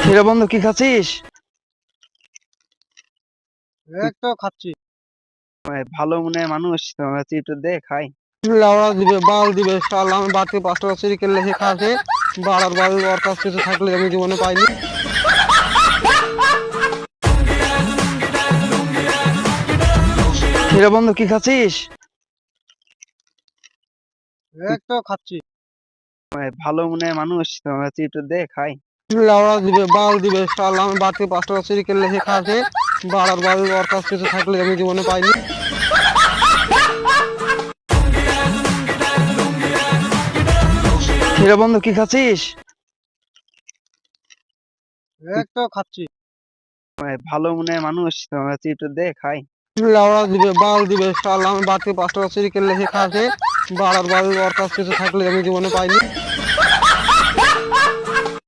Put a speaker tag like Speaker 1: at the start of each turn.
Speaker 1: হিরা বন্ধু কি খাচ্ছিস?
Speaker 2: এই তো খাচ্ছি।
Speaker 1: ভালো মনে মানুষ একটু দে খাই।
Speaker 2: লাউড়া দিবে বাল দিবে শালা, আমি বাড়তি 5 টাকা চুরি করলে সে খাচ্ছে। বাড়ার বাল ওর কাছ কিছু থাকলে আমি জীবনে পাইনি।
Speaker 1: হিরা বন্ধু কি খাচ্ছিস?
Speaker 2: এই তো খাচ্ছি।
Speaker 1: ভালো মনে মানুষ একটু দে খাই।
Speaker 2: লাউড়া দিবে বাল দিবে শালা, আমি বাড়তি 5 টাকা চুরি করলে সে খাচ্ছে। বাড়ার বাল ওর কাছ কিছু থাকলে আমি জীবনে পাইনি।
Speaker 1: হিরা বন্ধু কি খাচ্ছিস?
Speaker 2: এই তো খাচ্ছি।
Speaker 1: ভালো মনে মানুষ একটু দে খাই।
Speaker 2: লাউড়া দিবে বাল দিবে শালা, আমি বাড়তি 5 টাকা চুরি করলে সে খাচ্ছে। বাড়ার বাল ওর কাছ কিছু থাকলে আমি জীবনে পাইনি।